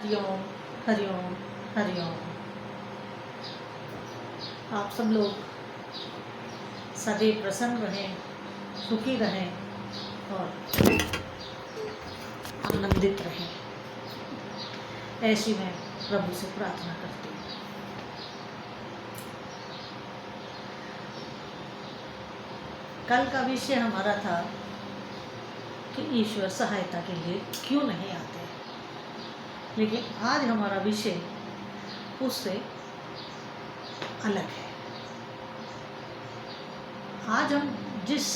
हरिओम हरिओम हरिओम। आप सब लोग सदैव प्रसन्न रहें, सुखी रहें और आनंदित रहें, ऐसी मैं प्रभु से प्रार्थना करती हूँ। कल का विषय हमारा था कि ईश्वर सहायता के लिए क्यों नहीं आते, लेकिन आज हमारा विषय उससे अलग है। आज हम जिस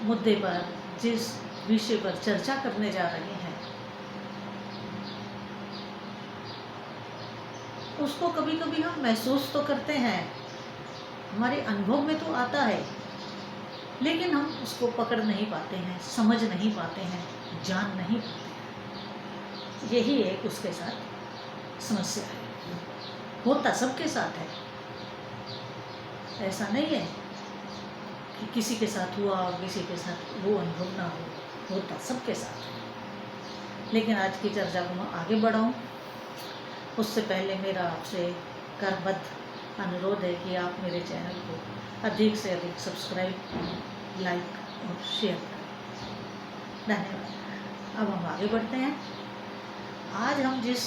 मुद्दे पर, जिस विषय पर चर्चा करने जा रहे हैं, उसको कभी कभी हम महसूस तो करते हैं, हमारे अनुभव में तो आता है, लेकिन हम उसको पकड़ नहीं पाते हैं, समझ नहीं पाते हैं, जान नहीं पाते हैं। यही एक उसके साथ समस्या है। होता सबके साथ है, ऐसा नहीं है कि किसी के साथ हुआ और किसी के साथ वो अनुभव ना हो, होता सबके साथ है। लेकिन आज की चर्चा को मैं आगे बढ़ाऊं, उससे पहले मेरा आपसे करबद्ध अनुरोध है कि आप मेरे चैनल को अधिक से अधिक सब्सक्राइब, लाइक और शेयर करें। धन्यवाद। अब हम आगे बढ़ते हैं। आज हम जिस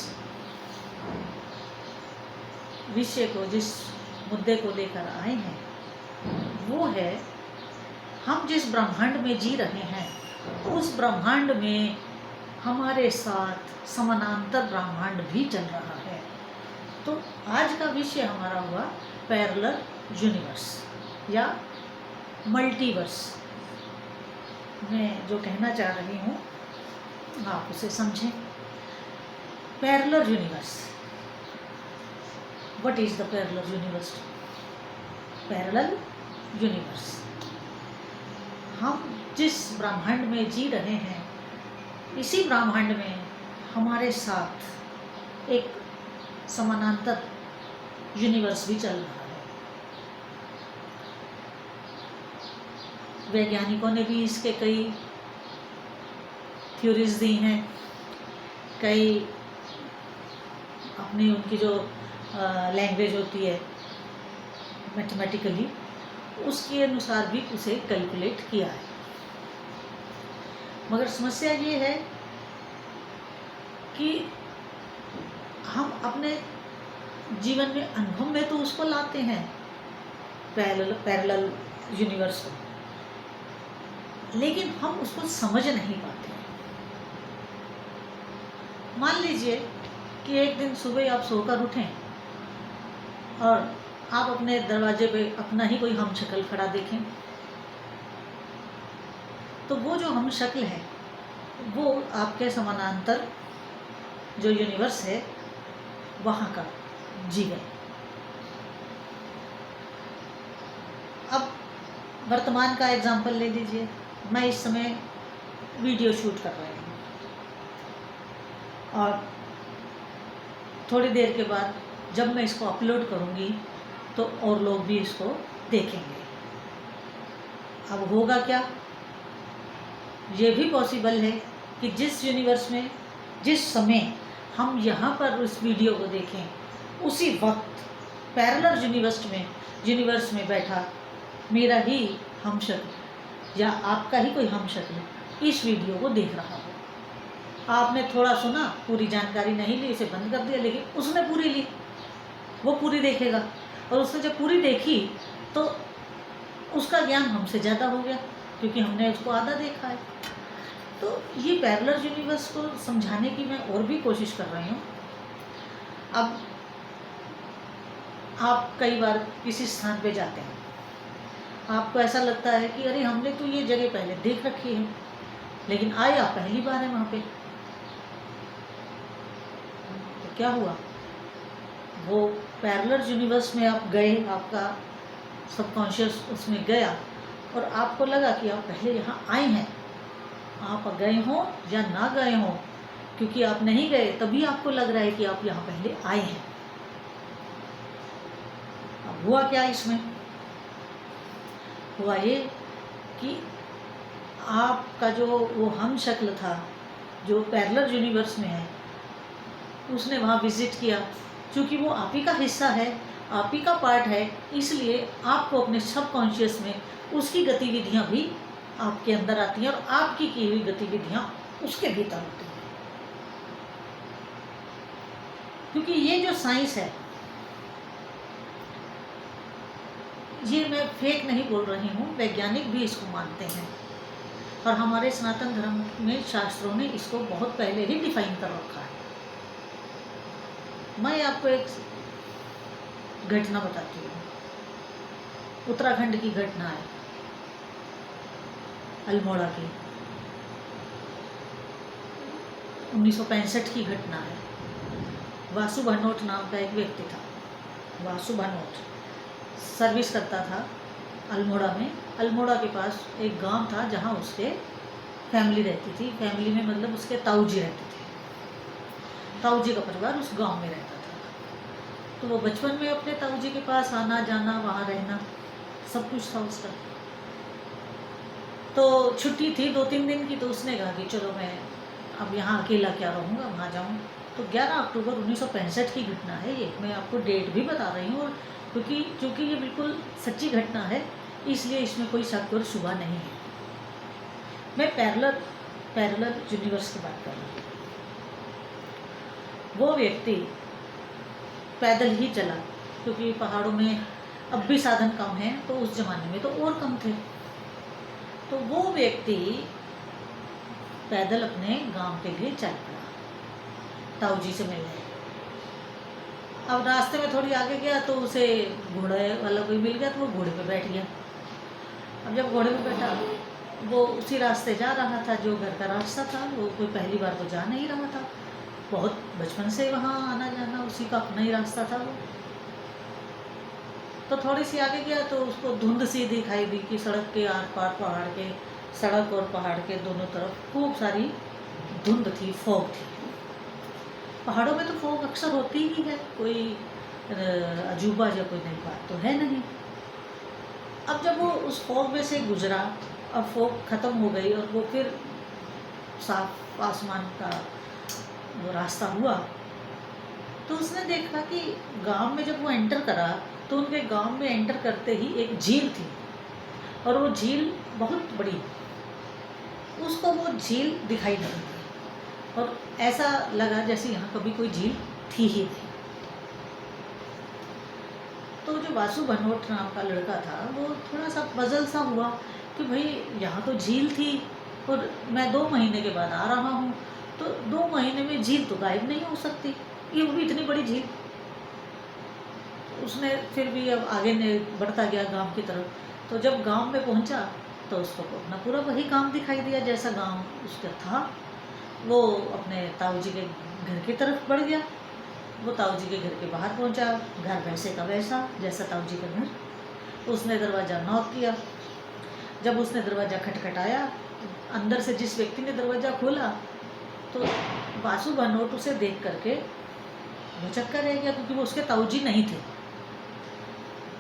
विषय को, जिस मुद्दे को लेकर आए हैं, वो है हम जिस ब्रह्मांड में जी रहे हैं, उस ब्रह्मांड में हमारे साथ समानांतर ब्रह्मांड भी चल रहा है। तो आज का विषय हमारा हुआ पैरेलल यूनिवर्स या मल्टीवर्स। मैं जो कहना चाह रही हूँ आप उसे समझें। Parallel universe, what is the parallel universe? Parallel universe, हम जिस ब्रह्मांड में जी रहे हैं, इसी ब्रह्मांड में हमारे साथ एक समानांतर यूनिवर्स भी चल रहा है। वैज्ञानिकों ने भी इसके कई थ्योरीज दी हैं, कई अपनी उनकी जो लैंग्वेज होती है मैथमेटिकली, उसके अनुसार भी उसे कैलकुलेट किया है। मगर समस्या ये है कि हम अपने जीवन में, अनुभव में तो उसको लाते हैं, पैरेलल यूनिवर्स को, लेकिन हम उसको समझ नहीं पाते हैं। मान लीजिए कि एक दिन सुबह आप सोकर उठें और आप अपने दरवाजे पे अपना ही कोई हम शक्ल खड़ा देखें, तो वो जो हम शक्ल है वो आपके समानांतर जो यूनिवर्स है वहाँ का जीवन। अब वर्तमान का एग्जाम्पल ले लीजिए। मैं इस समय वीडियो शूट कर रही हूँ और थोड़ी देर के बाद जब मैं इसको अपलोड करूँगी तो और लोग भी इसको देखेंगे। अब होगा क्या? ये भी पॉसिबल है कि जिस यूनिवर्स में, जिस समय हम यहाँ पर उस वीडियो को देखें, उसी वक्त पैरेलल यूनिवर्स में बैठा मेरा ही हमशक्ल या आपका ही कोई हमशक्ल इस वीडियो को देख रहा हो। आपने थोड़ा सुना, पूरी जानकारी नहीं ली, इसे बंद कर दिया, लेकिन उसने पूरी ली, वो पूरी देखेगा। और उसने जब पूरी देखी तो उसका ज्ञान हमसे ज़्यादा हो गया, क्योंकि हमने उसको आधा देखा है। तो ये पैरेलल यूनिवर्स को समझाने की मैं और भी कोशिश कर रही हूँ। अब आप कई बार किसी स्थान पे जाते हैं, आपको ऐसा लगता है कि अरे हमने तो ये जगह पहले देख रखी है, लेकिन आए आप पहली बार है वहाँ पे। तो क्या हुआ? वो पैरेलल यूनिवर्स में आप गए, आपका सबकॉन्शियस उसमें गया और आपको लगा कि आप पहले यहाँ आए हैं। आप गए हों या ना गए हों, क्योंकि आप नहीं गए तभी आपको लग रहा है कि आप यहाँ पहले आए हैं। अब हुआ क्या इसमें? हुआ ये कि आपका जो वो हम शक्ल था, जो पैरेलल यूनिवर्स में है, उसने वहाँ विजिट किया, क्योंकि वो आप ही का हिस्सा है, आप ही का पार्ट है, इसलिए आपको अपने सबकॉन्शियस में उसकी गतिविधियाँ भी आपके अंदर आती हैं और आपकी की हुई गतिविधियाँ उसके भीतर होती हैं। क्योंकि ये जो साइंस है, ये मैं फेक नहीं बोल रही हूँ, वैज्ञानिक भी इसको मानते हैं और हमारे सनातन धर्म में शास्त्रों ने इसको बहुत पहले ही डिफाइन कर रखा है। मैं आपको एक घटना बताती हूँ, उत्तराखंड की घटना है, अल्मोड़ा की, 1965 की घटना है। वासु भानोट नाम का एक व्यक्ति था, वासु भानोट सर्विस करता था अल्मोड़ा में। अल्मोड़ा के पास एक गांव था जहां उसके फैमिली रहती थी, फैमिली में मतलब उसके ताऊजी रहते थे, ताऊजी का परिवार उस गांव में रहता था। तो वो बचपन में अपने ताऊजी के पास आना जाना, वहाँ रहना, सब कुछ था उसका। तो छुट्टी थी 2-3 दिन की, तो उसने कहा कि चलो मैं अब यहाँ अकेला क्या रहूँगा, वहाँ जाऊँ। तो 11 अक्टूबर 1965 की घटना है ये, मैं आपको डेट भी बता रही हूँ, और क्योंकि ये बिल्कुल सच्ची घटना है, इसलिए इसमें कोई शक और शुबा नहीं है। मैं पैरेलल यूनिवर्स की बात कर रही हूँ। वो व्यक्ति पैदल ही चला, क्योंकि पहाड़ों में अब भी साधन कम हैं, तो उस ज़माने में तो और कम थे। तो वो व्यक्ति पैदल अपने गांव के लिए चल पड़ा ताऊजी से मिलने। अब रास्ते में थोड़ी आगे गया तो उसे घोड़े वाला कोई मिल गया, तो वो घोड़े पे बैठ गया। अब जब घोड़े पे बैठा, वो उसी रास्ते जा रहा था जो घर का रास्ता था, वो कोई पहली बार तो जा नहीं रहा था, बहुत बचपन से वहाँ आना जाना उसी का अपना ही रास्ता था वो। तो थोड़ी सी आगे गया तो उसको धुंध सी दिखाई दी कि सड़क के आर पार पहाड़ के, सड़क और पहाड़ के दोनों तरफ खूब सारी धुंध थी, फॉग थी। पहाड़ों में तो फॉग अक्सर होती ही है, कोई अजूबा या कोई नई बात तो है नहीं। अब जब वो उस फॉग में से गुजरा, अब फॉग ख़त्म हो गई और वो फिर साफ आसमान का वो रास्ता हुआ, तो उसने देखा कि गांव में जब वो एंटर करा, तो उनके गांव में एंटर करते ही एक झील थी, और वो झील बहुत बड़ी, उसको वो झील दिखाई नहीं दी, और ऐसा लगा जैसे यहाँ कभी कोई झील थी ही नहीं। तो जो वासु भानोट नाम का लड़का था, वो थोड़ा सा पजल सा हुआ कि भाई यहाँ तो झील थी और मैं 2 महीने के बाद आ रहा हूँ, तो 2 महीने में झील तो गायब नहीं हो सकती, ये भी इतनी बड़ी झील। उसने फिर भी अब आगे बढ़ता गया गांव की तरफ। तो जब गांव में पहुंचा तो उसको अपना पूरा वही काम दिखाई दिया जैसा गांव उसका था। वो अपने ताऊजी के घर की तरफ बढ़ गया। वो ताऊजी के घर के बाहर पहुंचा, घर वैसे का वैसा जैसा ताऊजी का घर। उसने दरवाज़ा नॉक किया। जब उसने दरवाज़ा खटखटाया, अंदर से जिस व्यक्ति ने दरवाज़ा खोला, तो वासु भानोट उसे देख करके भुचक्का रह गया, क्योंकि वो उसके ताऊजी नहीं थे।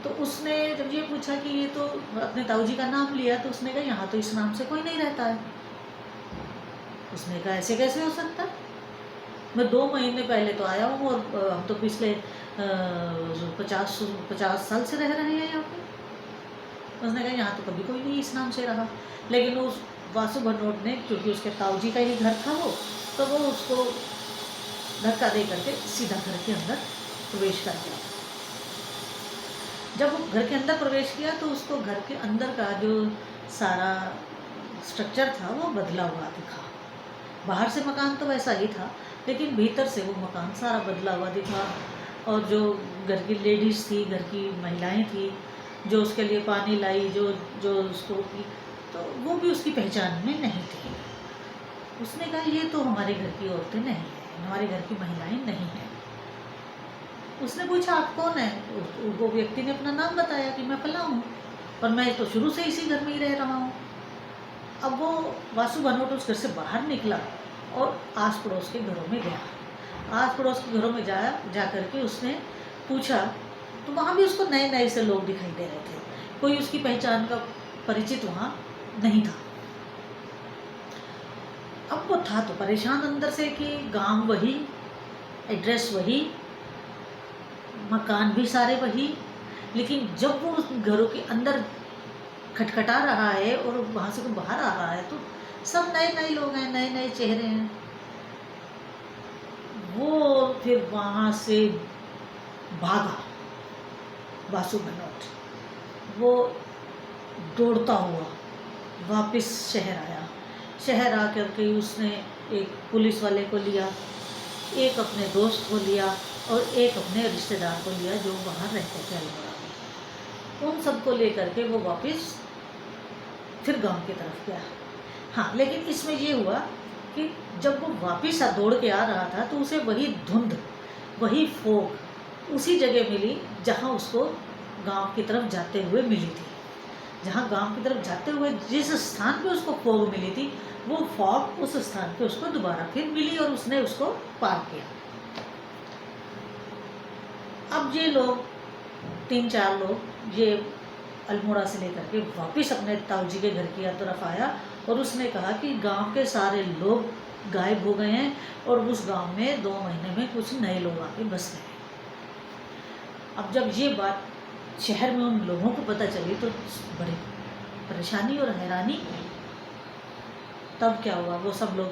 तो उसने जब ये पूछा कि ये तो अपने ताऊजी का नाम लिया, तो उसने कहा यहाँ तो इस नाम से कोई नहीं रहता है। उसने कहा ऐसे कैसे हो सकता है, मैं 2 महीने पहले तो आया हूँ और हम तो पिछले 50 साल से रह रहे हैं यहाँ पे। उसने कहा यहाँ तो कभी कोई नहीं इस नाम से रहा। लेकिन उस वासु भानोट ने, क्योंकि उसके ताऊजी का ही घर था वो, तो वो उसको धक्का दे करके सीधा घर के अंदर प्रवेश कर गया। जब वो घर के अंदर प्रवेश किया तो उसको घर के अंदर का जो सारा स्ट्रक्चर था वो बदला हुआ दिखा। बाहर से मकान तो वैसा ही था, लेकिन भीतर से वो मकान सारा बदला हुआ दिखा। और जो घर की लेडीज़ थी, घर की महिलाएं थी, जो उसके लिए पानी लाई, जो उसको की, तो वो भी उसकी पहचान में नहीं थी। उसने कहा ये तो हमारे घर की औरतें नहीं हैं, हमारे घर की महिलाएं नहीं हैं। उसने पूछा आप कौन है? वो व्यक्ति ने अपना नाम बताया कि मैं फलां हूँ और मैं तो शुरू से इसी घर में ही रह रहा हूँ। अब वो वासु भानोट उस घर से बाहर निकला और आस पड़ोस के घरों में गया। आस पड़ोस के घरों में जा करके उसने पूछा, तो वहाँ भी उसको नए नए से लोग दिखाई दे रहे थे, कोई उसकी पहचान का परिचित वहाँ नहीं था। अब वो था तो परेशान अंदर से कि गांव वही, एड्रेस वही, मकान भी सारे वही, लेकिन जब वो उस घरों के अंदर खटखटा रहा है और वहाँ से कोई बाहर आ रहा है तो सब नए नए लोग हैं, नए नए चेहरे हैं। वो फिर वहाँ से भागा वासु बनोट। वो दौड़ता हुआ वापस शहर आया। शहर आकर के उसने एक पुलिस वाले को लिया, एक अपने दोस्त को लिया और एक अपने रिश्तेदार को लिया जो बाहर रहते थे अल्मोड़ा में। उन सबको लेकर के वो वापस फिर गांव की तरफ गया। हाँ, लेकिन इसमें ये हुआ कि जब वो वापस दौड़ के आ रहा था तो उसे वही धुंध, वही फोग उसी जगह मिली जहाँ उसको गांव की तरफ जाते हुए मिली थी। जहाँ गांव की तरफ जाते हुए जिस स्थान पे उसको फोग मिली थी, वो फॉग उस स्थान पे उसको दोबारा फिर मिली और उसने उसको पार किया। अब ये लोग 3-4 लोग ये अल्मोड़ा से लेकर के वापस अपने ताऊ जी के घर की तरफ आया और उसने कहा कि गांव के सारे लोग गायब हो गए हैं और उस गांव में 2 महीने में कुछ नए लोग आके बस गए। अब जब ये बात शहर में उन लोगों को पता चली तो बड़ी परेशानी और हैरानी। तब क्या हुआ, वो सब लोग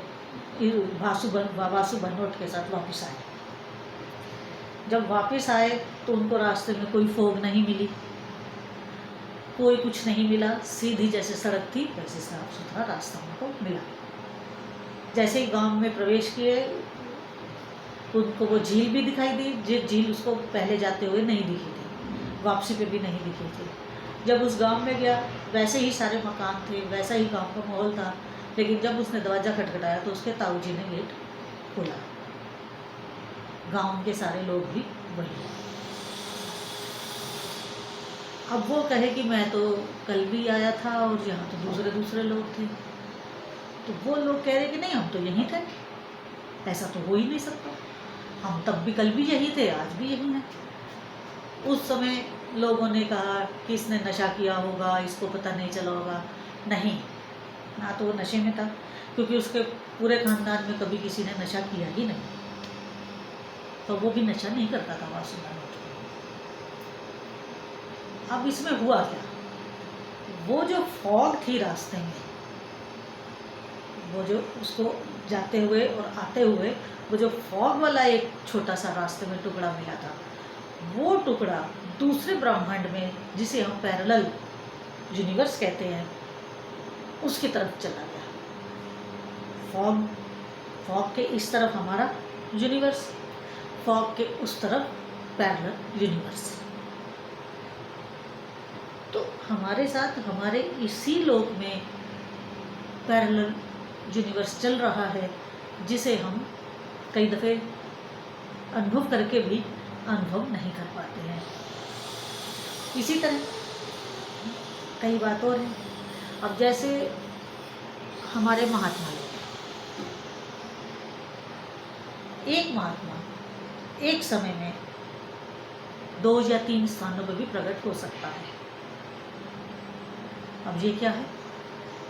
वासु बनोट के साथ वापस आए। जब वापस आए तो उनको रास्ते में कोई फोग नहीं मिली, कोई कुछ नहीं मिला। सीधी जैसे सड़क थी वैसे साफ सुथरा रास्ता उनको मिला। जैसे ही गांव में प्रवेश किए उनको वो झील भी दिखाई दी, जिस झील उसको पहले जाते हुए नहीं दिखी थी, वापसी पे भी नहीं दिखी थी। जब उस गांव में गया वैसे ही सारे मकान थे, वैसा ही गांव का माहौल था, लेकिन जब उसने दरवाज़ा खटखटाया तो उसके ताऊ जी ने गेट खोला। गांव के सारे लोग भी वही। अब वो कहे कि मैं तो कल भी आया था और यहाँ तो दूसरे दूसरे लोग थे, तो वो लोग कह रहे कि नहीं हम तो यहीं थे, ऐसा तो हो ही नहीं सकता, हम तब भी कल भी यही थे, आज भी यही हैं। उस समय लोगों ने कहा कि इसने नशा किया होगा, इसको पता नहीं चला होगा। नहीं, ना तो वो नशे में था, क्योंकि उसके पूरे खानदान में कभी किसी ने नशा किया ही नहीं, तो वो भी नशा नहीं करता था वासु बनोट। अब इसमें हुआ क्या, वो जो फॉग थी रास्ते में, वो जो उसको जाते हुए और आते हुए वो जो फॉग वाला एक छोटा सा रास्ते में टुकड़ा मिला था, वो टुकड़ा दूसरे ब्रह्मांड में जिसे हम पैरेलल यूनिवर्स कहते हैं उसकी तरफ चला गया। फॉग के इस तरफ हमारा यूनिवर्स, फॉग के उस तरफ पैरेलल यूनिवर्स। तो हमारे साथ हमारे इसी लोक में पैरेलल यूनिवर्स चल रहा है, जिसे हम कई दफ़े अनुभव करके भी अनुभव नहीं कर पाते हैं। इसी तरह कई बात और हैं। अब जैसे हमारे महात्मा लोग, एक महात्मा एक समय में 2 या 3 स्थानों पर भी प्रकट हो सकता है। अब ये क्या है,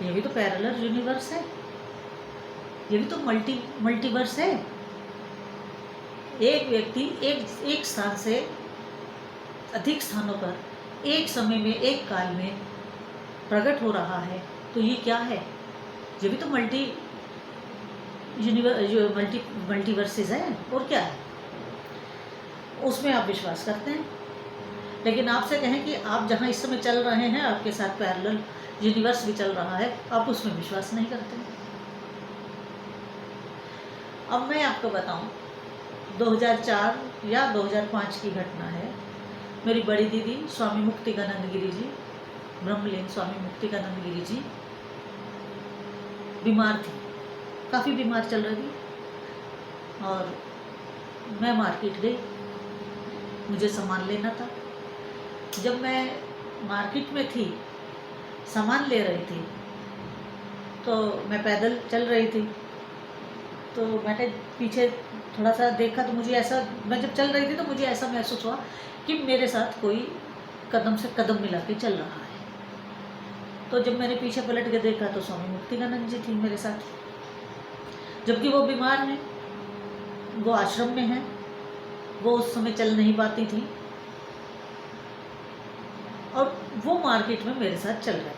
ये भी तो पैरेलल यूनिवर्स है, ये भी तो मल्टीवर्स है। एक व्यक्ति एक स्थान से अधिक स्थानों पर एक समय में एक काल में प्रकट हो रहा है, तो ये क्या है, ये भी तो मल्टीवर्सेस है। और क्या है, उसमें आप विश्वास करते हैं, लेकिन आपसे कहें कि आप जहाँ इस समय चल रहे हैं आपके साथ पैरेलल यूनिवर्स भी चल रहा है, आप उसमें विश्वास नहीं करते। अब मैं आपको बताऊं, 2004 या 2005 की घटना है। मेरी बड़ी दीदी स्वामी मुक्तिकानंद गिरी जी, ब्रह्मलीन स्वामी मुक्तिकानंद गिरी जी बीमार थी, काफ़ी बीमार चल रही थी, और मैं मार्केट गई, मुझे सामान लेना था। जब मैं मार्केट में थी, सामान ले रही थी, तो मैं पैदल चल रही थी, तो मैंने पीछे थोड़ा सा देखा तो मुझे ऐसा, मैं जब चल रही थी तो मुझे ऐसा महसूस हुआ कि मेरे साथ कोई कदम से कदम मिला के चल रहा है। तो जब मैंने पीछे पलट के देखा तो स्वामी मुक्तिकानंद जी थी मेरे साथ, जबकि वो बीमार हैं। वो आश्रम में है, वो उस समय चल नहीं पाती थी और वो मार्केट में मेरे साथ चल रही है।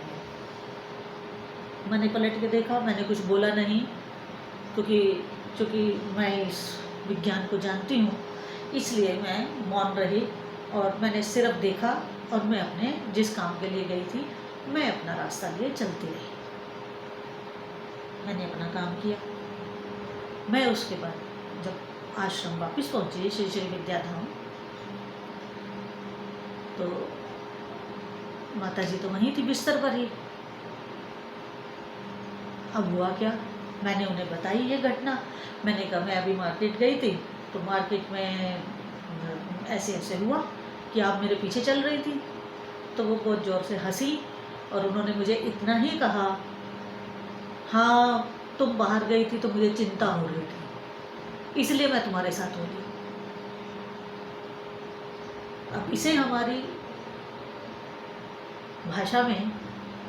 मैंने पलट के देखा, मैंने कुछ बोला नहीं, क्योंकि चूँकि मैं इस विज्ञान को जानती हूँ इसलिए मैं मौन रही और मैंने सिर्फ देखा और मैं अपने जिस काम के लिए गई थी मैं अपना रास्ता लिए चलती रही। मैंने अपना काम किया। मैं उसके बाद जब आश्रम वापस पहुंची श्री श्री विद्याधाम, तो माता जी तो वहीं थी बिस्तर पर ही। अब हुआ क्या, मैंने उन्हें बताई ये घटना। मैंने कहा मैं अभी मार्केट गई थी तो मार्केट में ऐसे ऐसे हुआ कि आप मेरे पीछे चल रही थी। तो वो बहुत ज़ोर से हंसी और उन्होंने मुझे इतना ही कहा, हाँ तुम बाहर गई थी तो मुझे चिंता हो रही थी इसलिए मैं तुम्हारे साथ हो गई। अब इसे हमारी भाषा में,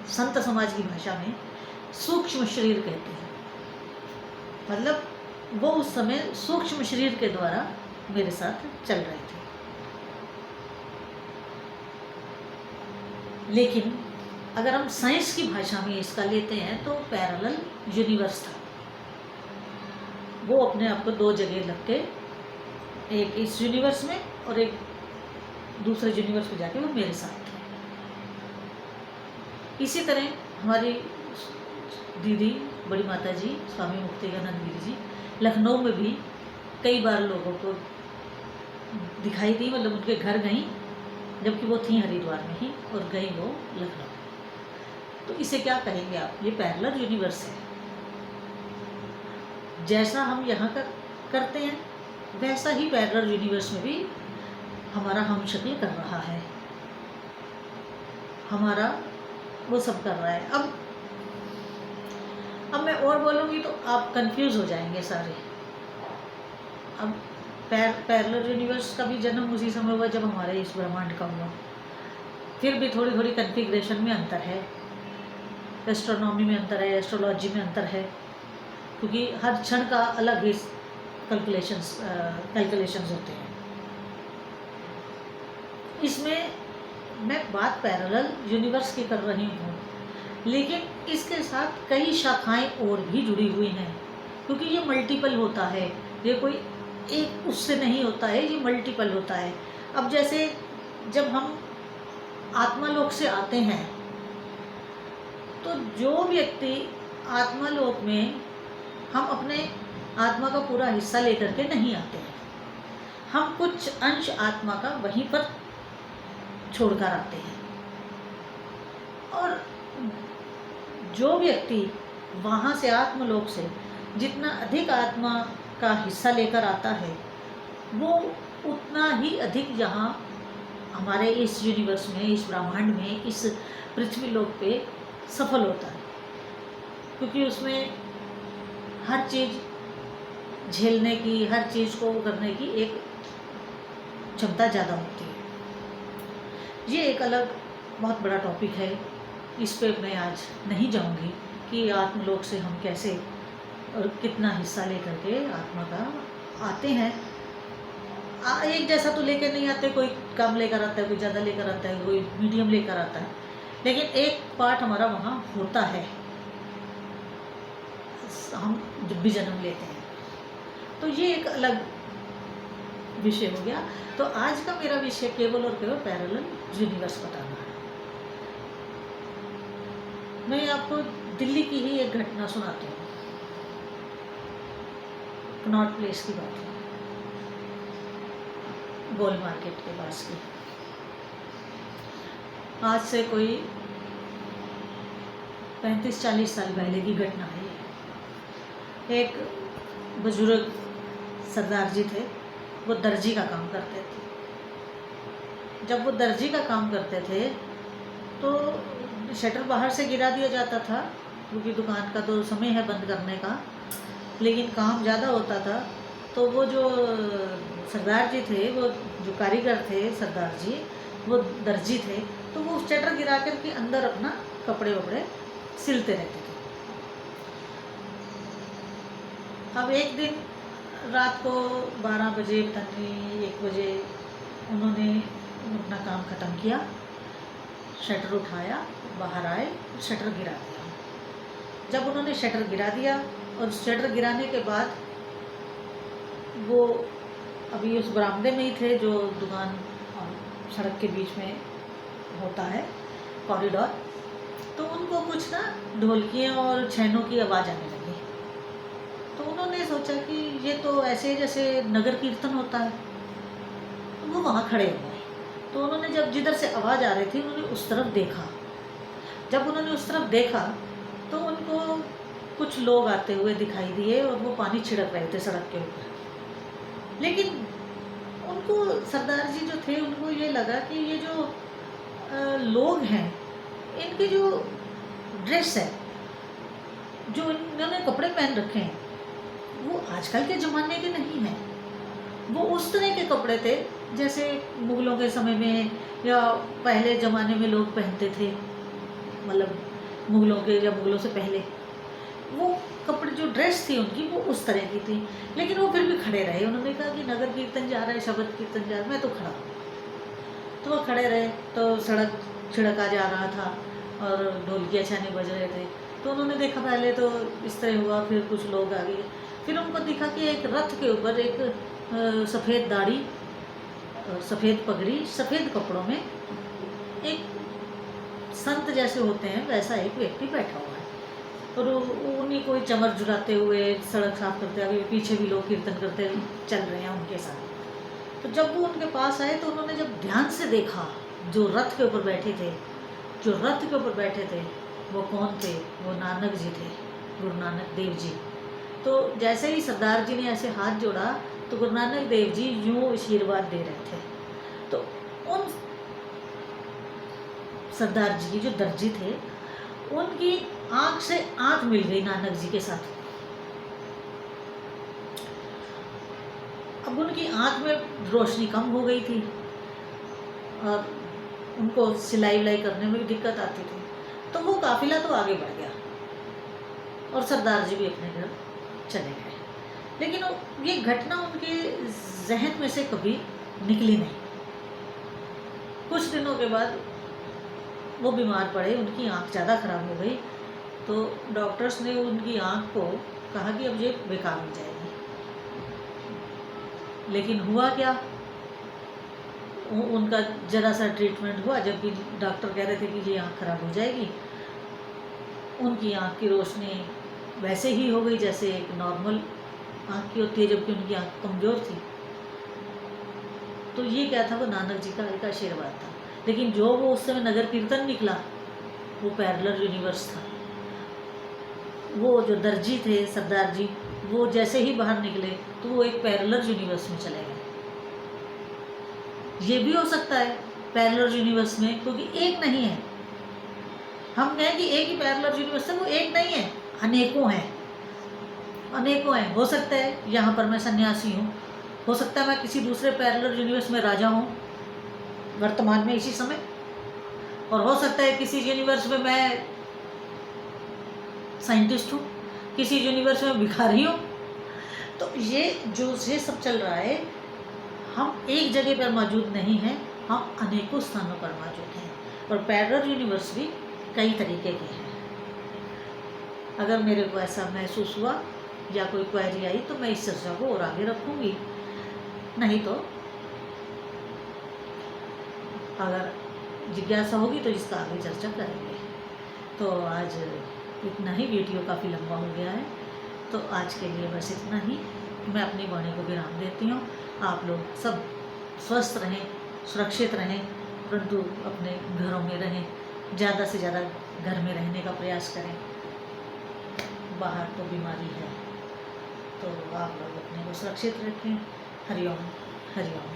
संत समाज की भाषा में सूक्ष्म शरीर कहते हैं। मतलब वो उस समय सूक्ष्म शरीर के द्वारा मेरे साथ चल रहे थे। लेकिन अगर हम साइंस की भाषा में इसका लेते हैं तो पैरेलल यूनिवर्स था। वो अपने आप को दो जगह रख के, एक इस यूनिवर्स में और एक दूसरे यूनिवर्स में जाके वो मेरे साथ थे। इसी तरह हमारी दीदी बड़ी माता जी स्वामी मुक्तिकानंद गिरी जी लखनऊ में भी कई बार लोगों को दिखाई दी, मतलब उनके घर गई, जबकि वो थी हरिद्वार में ही और गई वो लखनऊ। तो इसे क्या कहेंगे आप, ये पैरेलल यूनिवर्स है। जैसा हम यहाँ करते हैं वैसा ही पैरेलल यूनिवर्स में भी हमारा हम शक्ल कर रहा है, हमारा वो सब कर रहा है। अब मैं और बोलूँगी तो आप कंफ्यूज हो जाएंगे सारे। अब पैरेलल यूनिवर्स का भी जन्म उसी समय हुआ जब हमारे इस ब्रह्मांड का हुआ। फिर भी थोड़ी थोड़ी कन्फिग्रेशन में अंतर है, एस्ट्रोनॉमी में अंतर है, एस्ट्रोलॉजी में अंतर है, क्योंकि हर क्षण का अलग ही कैलकुलेशंस होते हैं। इसमें मैं बात पैरेलल यूनिवर्स की कर रही हूँ, लेकिन इसके साथ कई शाखाएं और भी जुड़ी हुई हैं, क्योंकि ये मल्टीपल होता है, ये कोई एक उससे नहीं होता है, ये मल्टीपल होता है। अब जैसे जब हम आत्मालोक से आते हैं तो जो व्यक्ति आत्मालोक में, हम अपने आत्मा का पूरा हिस्सा लेकर के नहीं आते हैं, हम कुछ अंश आत्मा का वहीं पर छोड़कर आते हैं। और जो व्यक्ति वहाँ से आत्मलोक से जितना अधिक आत्मा का हिस्सा लेकर आता है वो उतना ही अधिक यहाँ हमारे इस यूनिवर्स में, इस ब्रह्मांड में, इस पृथ्वी लोक पे सफल होता है, क्योंकि उसमें हर चीज़ झेलने की, हर चीज़ को करने की एक क्षमता ज़्यादा होती है। ये एक अलग बहुत बड़ा टॉपिक है, इस पे मैं आज नहीं जाऊंगी कि आत्मलोक से हम कैसे और कितना हिस्सा लेकर के आत्मा का आते हैं। एक जैसा तो लेकर नहीं आते, कोई कम लेकर आता है, कोई ज़्यादा लेकर आता है, कोई मीडियम लेकर आता है, लेकिन एक पार्ट हमारा वहाँ होता है हम जब भी जन्म लेते हैं। तो ये एक अलग विषय हो गया। तो आज का मेरा विषय केवल और केवल पैरेलल यूनिवर्स बताना है। मैं आपको दिल्ली की ही एक घटना सुनाती हूँ, कनॉट प्लेस की बात है, गोल मार्केट के पास की। आज से कोई 35-40 साल पहले की घटना है। एक बुजुर्ग सरदार जी थे, वो दर्जी का काम करते थे। जब वो दर्जी का काम करते थे तो शटर बाहर से गिरा दिया जाता था, क्योंकि दुकान का तो समय है बंद करने का, लेकिन काम ज़्यादा होता था। तो वो जो सरदार जी थे, वो जो कारीगर थे सरदार जी, वो दर्जी थे, तो वो शटर गिरा कर के अंदर अपना कपड़े वपड़े सिलते रहते थे। अब एक दिन रात को 12 बजे पता नहीं 1 बजे उन्होंने अपना काम ख़त्म किया, शटर उठाया, बाहर आए, शटर गिरा दिया। जब उन्होंने शटर गिरा दिया और शटर गिराने के बाद वो अभी उस बरामदे में ही थे जो दुकान और सड़क के बीच में होता है कॉरिडोर, तो उनको कुछ ना ढोलकियाँ और छैनों की आवाज़ आने लगी। तो उन्होंने सोचा कि ये तो ऐसे जैसे नगर कीर्तन होता है, तो वो वहाँ खड़े हो गए। तो उन्होंने जब जिधर से आवाज़ आ रही थी उन्होंने उस तरफ देखा। जब उन्होंने उस तरफ देखा तो उनको कुछ लोग आते हुए दिखाई दिए और वो पानी छिड़क रहे थे सड़क के ऊपर। लेकिन उनको सरदार जी जो थे उनको ये लगा कि ये जो लोग हैं, इनकी जो ड्रेस है, जो इन्होंने कपड़े पहन रखे हैं, वो आजकल के ज़माने के नहीं हैं। वो उस तरह के कपड़े थे जैसे मुग़लों के समय में या पहले ज़माने में लोग पहनते थे, मतलब मुग़लों के या मुग़लों से पहले वो कपड़े जो ड्रेस थी उनकी वो उस तरह की थी। लेकिन वो फिर भी खड़े रहे। उन्होंने कहा कि नगर कीर्तन जा रहा है, शबद कीर्तन जा रहा है, मैं तो खड़ा हूँ। तो वो खड़े रहे। तो सड़क छिड़का जा रहा था और ढोलकियाँ छाने बज रहे थे। तो उन्होंने देखा, पहले तो इस तरह हुआ, फिर कुछ लोग आ गए। फिर उनको दिखा कि एक रथ के ऊपर एक सफ़ेद दाढ़ी, सफ़ेद पगड़ी, सफ़ेद कपड़ों में एक संत जैसे होते हैं वैसा एक व्यक्ति बैठा हुआ है और उन्हीं को चमर झुलाते हुए सड़क साफ करते हुए, पीछे भी लोग कीर्तन करते चल रहे हैं उनके साथ। तो जब वो उनके पास आए तो उन्होंने जब ध्यान से देखा, जो रथ के ऊपर बैठे थे, वो कौन थे? वो नानक जी थे, गुरु नानक देव जी। तो जैसे ही सरदार जी ने ऐसे हाथ जोड़ा तो गुरु नानक देव जी यूँ आशीर्वाद दे रहे थे। तो उन सरदार जी जो दर्जी थे, उनकी आँख से आँख मिल गई नानक जी के साथ। अब उनकी आँख में रोशनी कम हो गई थी और उनको सिलाई विलाई करने में भी दिक्कत आती थी। तो वो काफिला तो आगे बढ़ गया और सरदार जी भी अपने घर चले गए। लेकिन ये घटना उनके जहन में से कभी निकली नहीं। कुछ दिनों के बाद वो बीमार पड़े, उनकी आँख ज़्यादा खराब हो गई। तो डॉक्टर्स ने उनकी आँख को कहा कि अब ये बेकार हो जाएगी। लेकिन हुआ क्या, उनका ज़रा सा ट्रीटमेंट हुआ, जबकि डॉक्टर कह रहे थे कि ये आँख खराब हो जाएगी। उनकी आँख की रोशनी वैसे ही हो गई जैसे एक नॉर्मल आँख की होती है, जबकि उनकी आँख कमज़ोर थी। तो ये क्या था, वो नानक जी का एक आशीर्वाद था। लेकिन जो वो उस समय नगर कीर्तन निकला वो पैरेलल यूनिवर्स था। वो जो दर्जी थे सरदार जी, वो जैसे ही बाहर निकले तो वो एक पैरेलल यूनिवर्स में चले गए। ये भी हो सकता है पैरेलल यूनिवर्स में, क्योंकि एक नहीं है। हम कहें कि एक ही पैरेलल यूनिवर्स है, वो एक नहीं है, अनेकों हैं, अनेकों हैं। हो सकता है यहाँ पर मैं सन्यासी हूँ, हो सकता है मैं किसी दूसरे पैरेलल यूनिवर्स में राजा हूँ वर्तमान में इसी समय, और हो सकता है किसी यूनिवर्स में मैं साइंटिस्ट हूँ, किसी यूनिवर्स में भिखारी हूँ। तो ये सब चल रहा है, हम एक जगह पर मौजूद नहीं हैं, हम अनेकों स्थानों पर मौजूद हैं। और पैरेलल यूनिवर्स भी कई तरीके के हैं। अगर मेरे को ऐसा महसूस हुआ या कोई क्वेरी आई तो मैं इस चर्चा को और आगे रखूँगी, नहीं तो अगर जिज्ञासा होगी तो इसका आगे चर्चा करेंगे। तो आज इतना ही, वीडियो काफ़ी लंबा हो गया है, तो आज के लिए बस इतना ही। मैं अपनी वाणी को विराम देती हूँ। आप लोग सब स्वस्थ रहें, सुरक्षित रहें, परंतु अपने घरों में रहें, ज़्यादा से ज़्यादा घर में रहने का प्रयास करें। बाहर तो बीमारी है, तो आप लोग अपने को सुरक्षित रखें। हरिओम हरिओम।